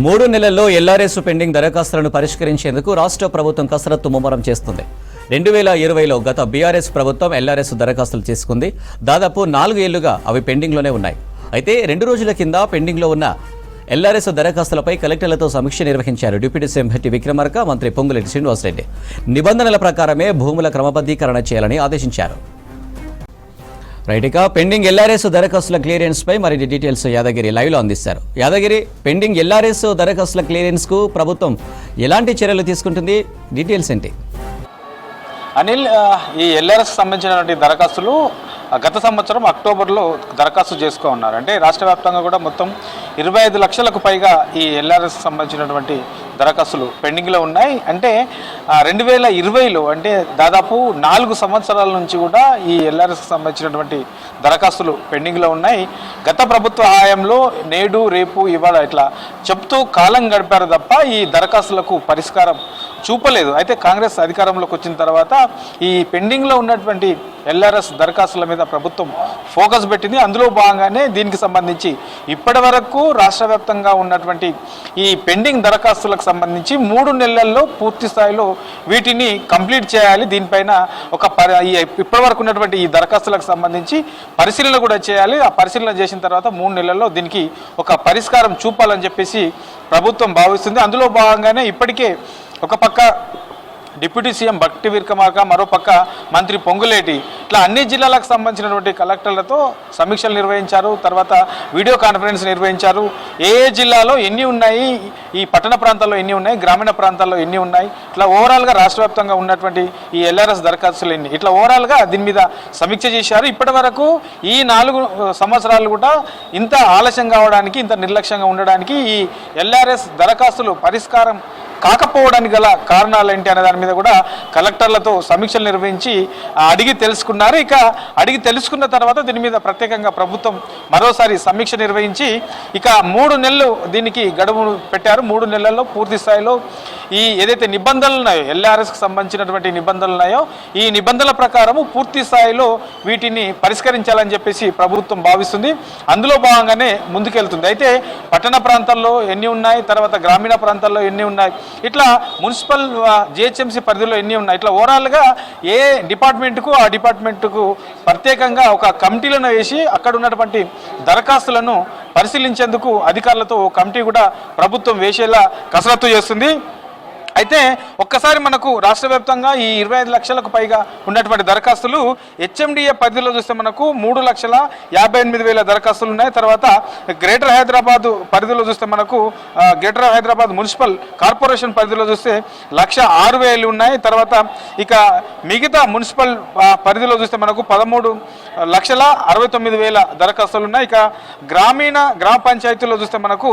3 నెలల్లో LRS pending దరఖాస్తులను పరిష్కరించేందుకు రాష్ట్ర ప్రభుత్వం కసరత్తు ముమ్మరం చేస్తుంది. 2020లో గత బీఆర్ఎస్ ప్రభుత్వం ఎల్ఆర్ఎస్ దరఖాస్తులు చేసుకుంది. దాదాపు 4 ఏళ్లుగా అవి పెండింగ్లోనే ఉన్నాయి. అయితే 2 రోజుల కింద పెండింగ్లో ఉన్న ఎల్ఆర్ఎస్ దరఖాస్తులపై కలెక్టర్లతో సమీక్ష నిర్వహించారు డిప్యూటీ సీఎం భట్టి విక్రమార్క, మంత్రి పొంగులేటి శ్రీనివాసరెడ్డి. నిబంధనల ప్రకారమే భూముల క్రమబద్ధీకరణ చేయాలని ఆదేశించారు. రైట్, పెండింగ్ ఎల్ఆర్ఎస్ దరఖాస్తుల క్లియరెన్స్ పై మరిన్ని డీటెయిల్స్ యాదగిరి లైవ్ లో అందిస్తారు. యాదగిరి, పెండింగ్ ఎల్ఆర్ఎస్ దరఖాస్తుల క్లియరెన్స్ కు ప్రభుత్వం ఎలాంటి చర్యలు తీసుకుంటుంది? డీటెయిల్స్ ఏంటి? అనిల్, ఈ ఎల్ఆర్ఎస్ సంబంధించినటువంటి దరఖాస్తులు గత సంవత్సరం అక్టోబర్లో దరఖాస్తు చేసుకో ఉన్నారు. అంటే రాష్ట్ర వ్యాప్తంగా కూడా మొత్తం 25 లక్షలకు పైగా ఈ ఎల్ఆర్ఎస్ సంబంధించినటువంటి దరఖాస్తులు పెండింగ్లో ఉన్నాయి. అంటే 2020లో అంటే దాదాపు 4 సంవత్సరాల నుంచి కూడా ఈ ఎల్ఆర్ఎస్కి సంబంధించినటువంటి దరఖాస్తులు పెండింగ్లో ఉన్నాయి. గత ప్రభుత్వ హయాంలో నేడు రేపు ఇవాళ ఇట్లా చెప్తూ కాలం గడిపారు తప్ప ఈ దరఖాస్తులకు పరిష్కారం చూపలేదు. అయితే కాంగ్రెస్ అధికారంలోకి వచ్చిన తర్వాత ఈ పెండింగ్లో ఉన్నటువంటి ఎల్ఆర్ఎస్ దరఖాస్తుల మీద ప్రభుత్వం ఫోకస్ పెట్టింది. అందులో భాగంగానే దీనికి సంబంధించి ఇప్పటి వరకు రాష్ట్ర వ్యాప్తంగా ఉన్నటువంటి ఈ పెండింగ్ దరఖాస్తులకు సంబంధించి 3 నెలల్లో పూర్తి స్థాయిలో వీటిని కంప్లీట్ చేయాలి. దీనిపైన ఇప్పటి వరకు ఉన్నటువంటి ఈ దరఖాస్తులకు సంబంధించి పరిశీలన కూడా చేయాలి. ఆ పరిశీలన చేసిన తర్వాత 3 నెలల్లో దీనికి ఒక పరిష్కారం చూపాలని చెప్పేసి ప్రభుత్వం భావిస్తుంది. అందులో భాగంగానే ఇప్పటికే ఒక పక్క డిప్యూటీ సీఎం భట్టి విక్రమార్క, మరో పక్క మంత్రి పొంగులేటి ఇట్లా అన్ని జిల్లాలకు సంబంధించినటువంటి కలెక్టర్లతో సమీక్షలు నిర్వహించారు. తర్వాత వీడియో కాన్ఫరెన్స్ నిర్వహించారు. ఏ జిల్లాలో ఎన్ని ఉన్నాయి, ఈ పట్టణ ప్రాంతాల్లో ఎన్ని ఉన్నాయి, గ్రామీణ ప్రాంతాల్లో ఎన్ని ఉన్నాయి, ఇట్లా ఓవరాల్గా రాష్ట్ర వ్యాప్తంగా ఉన్నటువంటి ఈ ఎల్ఆర్ఎస్ దరఖాస్తులు ఎన్ని, ఇట్లా ఓవరాల్గా దీని మీద సమీక్ష చేశారు. ఇప్పటి వరకు ఈ 4 సంవత్సరాలు కూడా ఇంత ఆలస్యం కావడానికి, ఇంత నిర్లక్ష్యంగా ఉండడానికి, ఈ ఎల్ఆర్ఎస్ దరఖాస్తులు పరిష్కారం కాకపోవడానికి గల కారణాలు ఏంటి అనే దాని మీద కూడా కలెక్టర్లతో సమీక్షలు నిర్వహించి అడిగి తెలుసుకున్నారు. ఇక అడిగి తెలుసుకున్న తర్వాత దీని మీద ప్రత్యేకంగా ప్రభుత్వం మరోసారి సమీక్ష నిర్వహించి ఇక 3 నెలలు దీనికి గడువు పెట్టారు. 3 నెలల్లో పూర్తి స్థాయిలో ఈ ఏదైతే నిబంధనలు ఉన్నాయో, ఎల్ఆర్ఎస్కి సంబంధించినటువంటి నిబంధనలు ఉన్నాయో, ఈ నిబంధనల ప్రకారము పూర్తి స్థాయిలో వీటిని పరిష్కరించాలని చెప్పేసి ప్రభుత్వం భావిస్తుంది. అందులో భాగంగానే ముందుకెళ్తుంది. అయితే పట్టణ ప్రాంతాల్లో ఎన్ని ఉన్నాయి, తర్వాత గ్రామీణ ప్రాంతాల్లో ఎన్ని ఉన్నాయి, ఇట్లా మున్సిపల్ జిహెచ్ఎంసీ పరిధిలో ఎన్ని ఉన్నాయి, ఇట్లా ఓవరాల్గా ఏ డిపార్ట్మెంట్కు ఆ డిపార్ట్మెంట్కు ప్రత్యేకంగా ఒక కమిటీలను వేసి అక్కడ ఉన్నటువంటి దరఖాస్తులను పరిశీలించేందుకు అధికారులతో కమిటీ కూడా ప్రభుత్వం వేసేలా కసరత్తు చేస్తుంది. అయితే ఒక్కసారి మనకు రాష్ట్ర వ్యాప్తంగా ఈ 25 లక్షలకు పైగా ఉన్నటువంటి దరఖాస్తులు హెచ్ఎండిఏ పరిధిలో చూస్తే మనకు 3,58,000 దరఖాస్తులు ఉన్నాయి. తర్వాత గ్రేటర్ హైదరాబాద్ పరిధిలో చూస్తే మనకు గ్రేటర్ హైదరాబాద్ మున్సిపల్ కార్పొరేషన్ పరిధిలో చూస్తే 1,06,000 ఉన్నాయి. తర్వాత ఇక మిగతా మున్సిపల్ పరిధిలో చూస్తే మనకు 13,69,000 దరఖాస్తులు ఉన్నాయి. ఇక గ్రామ పంచాయతీలో చూస్తే మనకు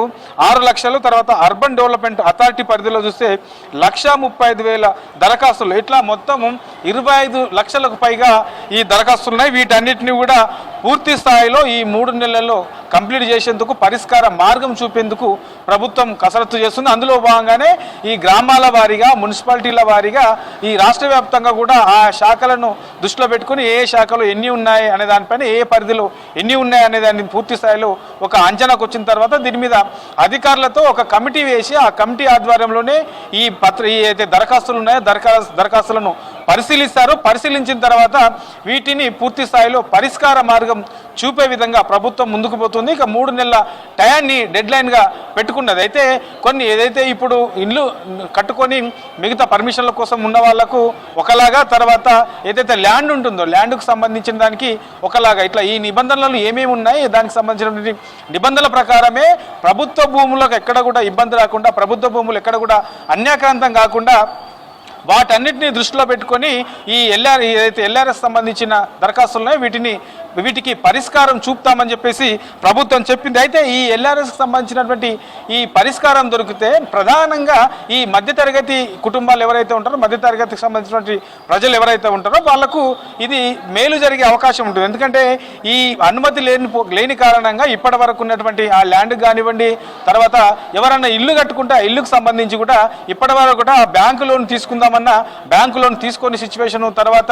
6 లక్షలు. తర్వాత అర్బన్ డెవలప్మెంట్ అథారిటీ పరిధిలో చూస్తే 1,35,000 దరఖాస్తులు, ఇట్లా మొత్తం 25 లక్షలకు పైగా ఈ దరఖాస్తులు ఉన్నాయి. వీటన్నిటిని కూడా పూర్తి స్థాయిలో ఈ 3 నెలల్లో కంప్లీట్ చేసేందుకు, పరిష్కార మార్గం చూపేందుకు ప్రభుత్వం కసరత్తు చేస్తుంది. అందులో భాగంగానే ఈ గ్రామాల వారీగా, మున్సిపాలిటీల వారీగా ఈ రాష్ట్ర వ్యాప్తంగా కూడా ఆ శాఖలను దృష్టిలో పెట్టుకుని ఏ శాఖలో ఎన్ని ఉన్నాయి అనే దానిపైన, ఏ పరిధిలో ఎన్ని ఉన్నాయి అనే దాన్ని పూర్తి స్థాయిలో ఒక అంచనాకు వచ్చిన తర్వాత దీని మీద అధికారులతో ఒక కమిటీ వేసి ఆ కమిటీ ఆధ్వర్యంలోనే ఈ ఏదైతే దరఖాస్తులు ఉన్నాయో దరఖాస్తులను పరిశీలిస్తారు. పరిశీలించిన తర్వాత వీటిని పూర్తి స్థాయిలో పరిష్కార మార్గం చూపే విధంగా ప్రభుత్వం ముందుకు పోతుంది. ఇక 3 నెలల టయాన్ని డెడ్లైన్గా పెట్టుకున్నది. అయితే కొన్ని ఏదైతే ఇప్పుడు ఇల్లు కట్టుకొని మిగతా పర్మిషన్ల కోసం ఉన్న వాళ్లకు ఒకలాగా, తర్వాత ఏదైతే ల్యాండ్ ఉంటుందో ల్యాండ్కు సంబంధించిన దానికి ఒకలాగా, ఇట్లా ఈ నిబంధనలు ఏమేమి ఉన్నాయి దానికి సంబంధించినటువంటి నిబంధనల ప్రకారమే ప్రభుత్వ భూములకు ఎక్కడ కూడా ఇబ్బంది రాకుండా, ప్రభుత్వ భూములు ఎక్కడ కూడా అన్యాక్రాంతం కాకుండా వాటన్నిటిని దృష్టిలో పెట్టుకొని ఈ ఏదైతే ఎల్ఆర్ఎస్ సంబంధించిన దరఖాస్తులున్నాయో వీటికి పరిష్కారం చూపుతామని చెప్పేసి ప్రభుత్వం చెప్పింది. అయితే ఈ ఎల్ఆర్ఎస్కి సంబంధించినటువంటి ఈ పరిష్కారం దొరికితే ప్రధానంగా ఈ మధ్యతరగతి కుటుంబాలు ఎవరైతే ఉంటారో, మధ్యతరగతికి సంబంధించినటువంటి ప్రజలు ఎవరైతే ఉంటారో వాళ్లకు ఇది మేలు జరిగే అవకాశం ఉంటుంది. ఎందుకంటే ఈ అనుమతి లేని కారణంగా ఇప్పటి వరకు ఉన్నటువంటి ఆ ల్యాండ్ కానివ్వండి, తర్వాత ఎవరన్నా ఇల్లు కట్టుకుంటే ఆ ఇల్లుకు సంబంధించి కూడా ఇప్పటి వరకు కూడా బ్యాంకు లోన్ తీసుకుందామన్నా బ్యాంకు లోన్ తీసుకొని సిచ్యువేషన్, తర్వాత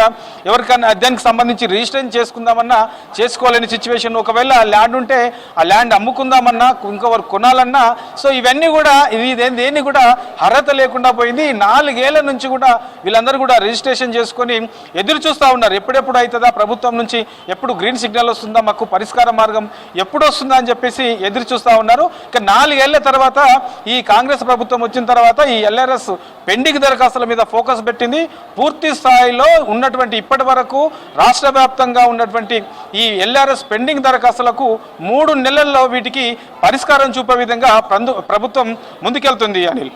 ఎవరికన్నా దానికి సంబంధించి రిజిస్ట్రేషన్ చేసుకుందామన్నా చేసుకోలేని సిచ్యువేషన్. ఒకవేళ ల్యాండ్ ఉంటే ఆ ల్యాండ్ అమ్ముకుందామన్నా ఇంకొకరు కొనాలన్నా సో ఇవన్నీ కూడా దేన్ని కూడా అర్హత లేకుండా పోయింది. 4 ఏళ్ల నుంచి కూడా వీళ్ళందరూ కూడా రిజిస్ట్రేషన్ చేసుకొని ఎదురు చూస్తూ ఉన్నారు. ఎప్పుడెప్పుడు అవుతుందా ప్రభుత్వం నుంచి, ఎప్పుడు గ్రీన్ సిగ్నల్ వస్తుందా, మాకు పరిష్కార మార్గం ఎప్పుడు వస్తుందా అని చెప్పేసి ఎదురు చూస్తూ ఉన్నారు. ఇక 4 ఏళ్ల తర్వాత ఈ కాంగ్రెస్ ప్రభుత్వం వచ్చిన తర్వాత ఈ ఎల్ఆర్ఎస్ పెండింగ్ దరఖాస్తుల మీద ఫోకస్ పెట్టింది. పూర్తి స్థాయిలో ఉన్నటువంటి ఇప్పటి వరకు రాష్ట్ర వ్యాప్తంగా ఉన్నటువంటి ఈ ఎల్ఆర్ఎస్ పెండింగ్ దరఖాస్తులకు 3 నెలల్లో వీటికి పరిష్కారం చూపే విధంగా ప్రభుత్వం ముందుకెళ్తుంది. అనిల్.